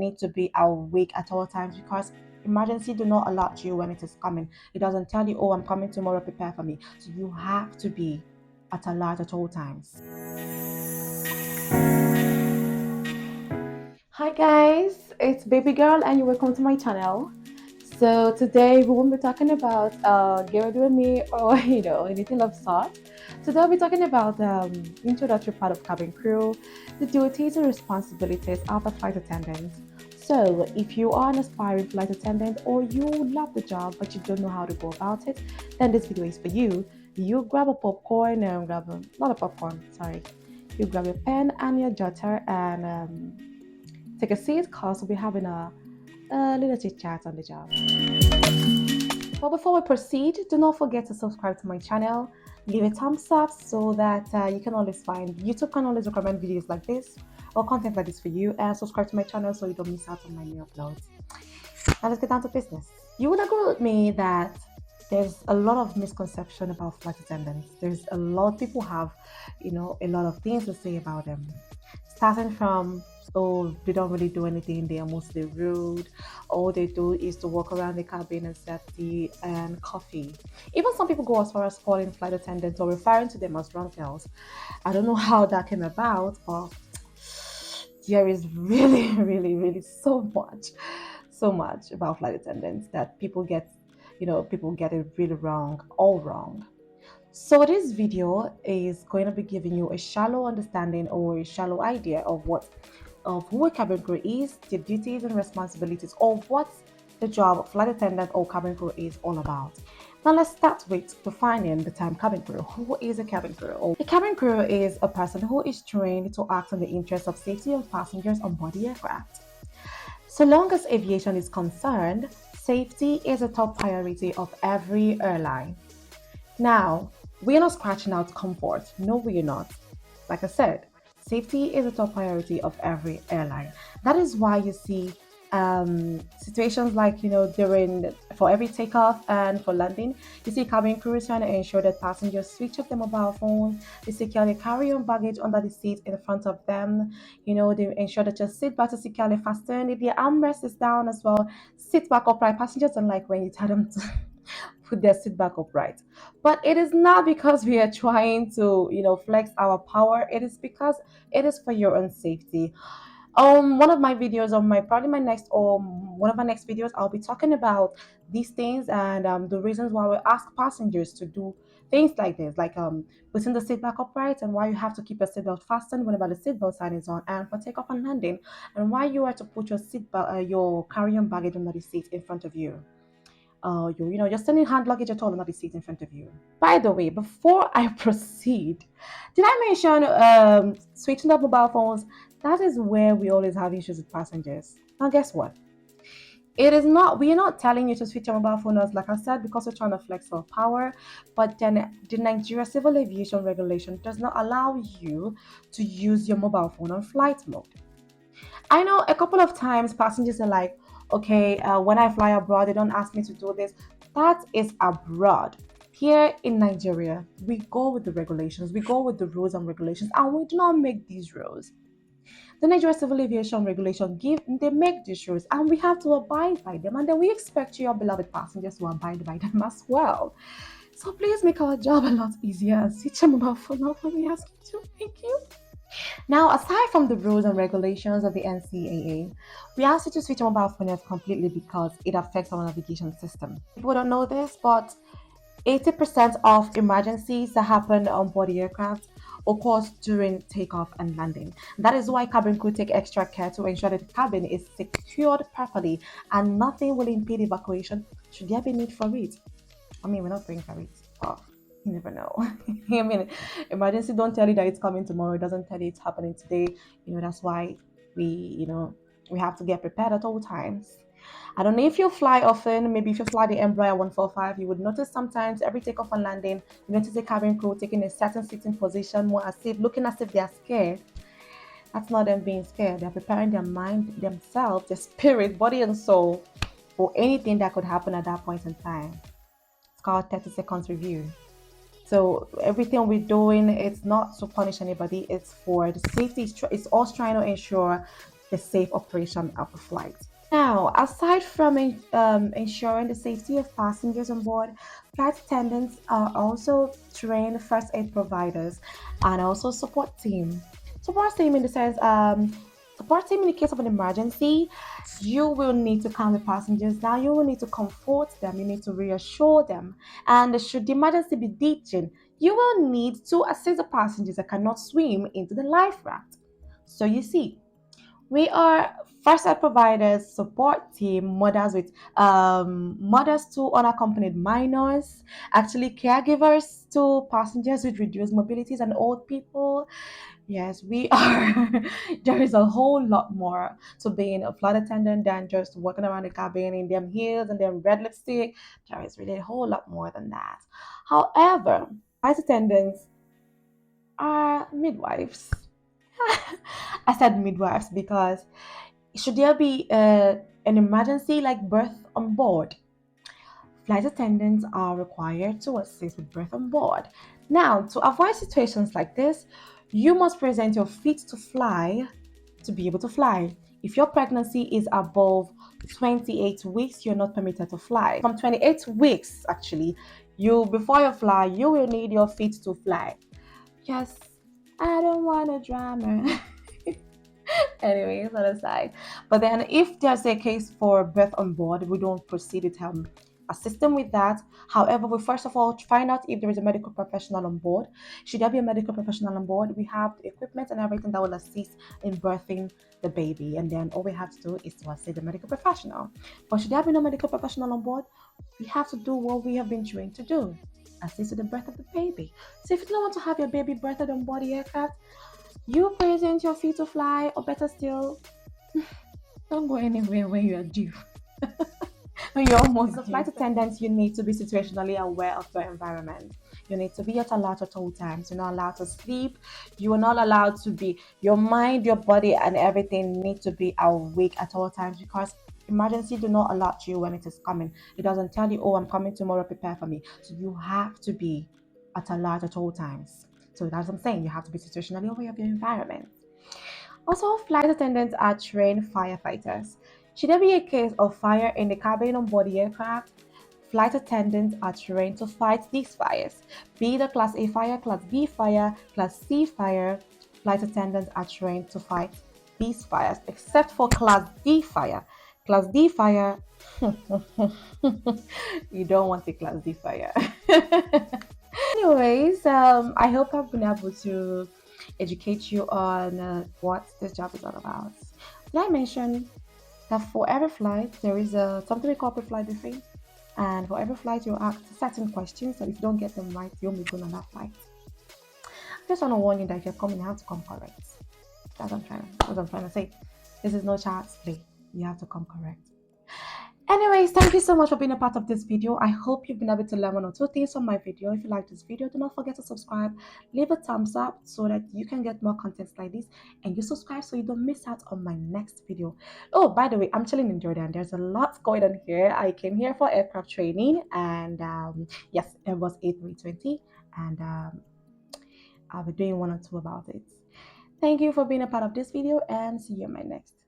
need to be awake at all times because emergency do not alert you when it is coming. It doesn't tell you, oh, I'm coming tomorrow, prepare for me. So you have to be at alert at all times. Hi guys, it's Baby Girl and you're welcome to my channel. So today we won't be talking about get ready with me or anything of sort. Today we'll be talking about introductory part of cabin crew, the duties and responsibilities of a flight attendant. So if you are an aspiring flight attendant or you love the job but you don't know how to go about it, then this video is for you. You grab a popcorn and not a popcorn, sorry. You grab your pen and your jotter and take a seat because we'll be having a little chit chat on the job. But before we proceed, do not forget to subscribe to my channel, leave a thumbs up so that you can always find YouTube can always recommend videos like this or content like this for you, and subscribe to my channel so you don't miss out on my new uploads. Now let's get down to business. You would agree with me that there's a lot of misconception about flight attendants. There's a lot people have, a lot of things to say about them. Starting from, oh, they don't really do anything, they are mostly rude. All they do is to walk around the cabin and serve tea and coffee. Even some people go as far as calling flight attendants or referring to them as drunk girls. I don't know how that came about, but there is really, really, really so much about flight attendants that people get it really wrong, all wrong. So this video is going to be giving you a shallow understanding or a shallow idea of who a cabin crew is, the duties and responsibilities of what the job of flight attendant or cabin crew is all about. Now let's start with defining the term cabin crew. Who is a cabin crew? A cabin crew is a person who is trained to act in the interest of safety of passengers on board the aircraft. So long as aviation is concerned, safety is a top priority of every airline. Now, we're not scratching out comfort. No, we're not. Like I said, safety is a top priority of every airline. That is why you see situations like, during for every takeoff and for landing, you see cabin crews trying to ensure that passengers switch off their mobile phones, they securely carry on baggage under the seat in front of them. They ensure that your seat belt is securely fastened. If your armrest is down as well, sit back upright. Passengers don't like when you tell them to put their seat back upright. But it is not because we are trying to, flex our power. It is because it is for your own safety. One of my videos on my probably my next one of my next videos, I'll be talking about these things and the reasons why we ask passengers to do things like this, like putting the seat back upright, and why you have to keep your seatbelt fastened whenever the seatbelt sign is on, and for takeoff and landing, and why you are to put your your carry-on baggage under the seat in front of you. You're sending hand luggage at all, not the seat in front of you. By the way, before I proceed, did I mention switching up mobile phones? That is where we always have issues with passengers. Now, guess what? It is not, we are not telling you to switch your mobile phone, as like I said, because we're trying to flex our power. But then the Nigeria Civil Aviation Regulation does not allow you to use your mobile phone on flight mode. I know a couple of times passengers are like, okay, when I fly abroad, they don't ask me to do this. That is abroad. Here in Nigeria, we go with the regulations, we go with the rules and regulations, and we do not make these rules. The Nigeria Civil Aviation Regulation they make these rules, and we have to abide by them. And then we expect your beloved passengers to abide by them as well. So please make our job a lot easier and switch your mobile phone off when we ask you to. Thank you. Now, aside from the rules and regulations of the NCAA, we ask you to switch your mobile phone off completely because it affects our navigation system. People don't know this, but 80% of emergencies that happen on board the aircraft occurs during takeoff and landing. That is why cabin crew take extra care to ensure that the cabin is secured properly and nothing will impede evacuation should there be need for it. I mean, we're not praying for it, but you never know. I mean, emergency don't tell you that it's coming tomorrow. It doesn't tell you it's happening today. That's why we have to get prepared at all times. I don't know if you fly often. Maybe if you fly the Embraer 145, you would notice sometimes every takeoff and landing, you notice the cabin crew taking a certain sitting position, more as if looking as if they are scared. That's not them being scared. They're preparing their mind, themselves, their spirit, body, and soul for anything that could happen at that point in time. It's called 30 seconds review. So everything we're doing, it's not to punish anybody. It's for the safety. It's us trying to ensure the safe operation of the flight. Now, aside from ensuring the safety of passengers on board, flight attendants are also trained first aid providers and also support team. Support team in the sense, support team in the case of an emergency, you will need to calm the passengers down. You will need to comfort them. You need to reassure them. And should the emergency be ditching, you will need to assist the passengers that cannot swim into the life raft. So you see, we are first aid providers, support team, mothers to unaccompanied minors, actually caregivers to passengers with reduced mobilities and old people. Yes, we are. There is a whole lot more to being a flight attendant than just walking around the cabin in them heels and them red lipstick. There is really a whole lot more than that. However, flight attendants are midwives. I said midwives because should there be an emergency like birth on board, flight attendants are required to assist with birth on board. Now, to avoid situations like this, you must present your fit to fly to be able to fly. If your pregnancy is above 28 weeks, you're not permitted to fly. From 28 weeks, actually, you before you fly, you will need your feet to fly. Yes, I don't want a drama. Anyways, that aside. But then if there's a case for birth on board, we don't proceed with assist them with that. However, we first of all find out if there is a medical professional on board. Should there be a medical professional on board, we have the equipment and everything that will assist in birthing the baby. And then all we have to do is to assist the medical professional. But should there be no medical professional on board, we have to do what we have been trained to do. Assist with the birth of the baby. So if you don't want to have your baby birthed on board the aircraft, you present your feet to fly, or better still, don't go anywhere when you are due. When you're almost as a flight attendant, you need to be situationally aware of your environment. You need to be at alert at all times. You're not allowed to sleep. You are not allowed to be, your mind, your body, and everything need to be awake at all times because emergency do not alert you when it is coming. It doesn't tell you, oh, I'm coming tomorrow, prepare for me. So you have to be at alert at all times. So that's what I'm saying. You have to be situationally aware of your environment. Also, flight attendants are trained firefighters. Should there be a case of fire in the cabin on board the aircraft, flight attendants are trained to fight these fires. Be it a Class A fire, Class B fire, Class C fire, flight attendants are trained to fight these fires, except for Class D fire. Class D fire, you don't want a Class D fire. Anyways, I hope I've been able to educate you on what this job is all about. Did I mention that for every flight there is something we call pre-flight briefing, and for every flight you ask certain questions, and if you don't get them right, you'll be going on that flight. I just want to warn you that if you're coming, you have to come correct. That's what I'm trying to say. This is no child's play. You have to come correct. Anyways, thank you so much for being a part of this video. I hope you've been able to learn one or two things from my video. If you like this video, do not forget to subscribe, leave a thumbs up so that you can get more contents like this, and you subscribe so you don't miss out on my next video. Oh, by the way, I'm chilling in Jordan. There's a lot going on here. I came here for aircraft training, and yes, it was A320, and I'll be doing one or two about it. Thank you for being a part of this video, and see you in my next.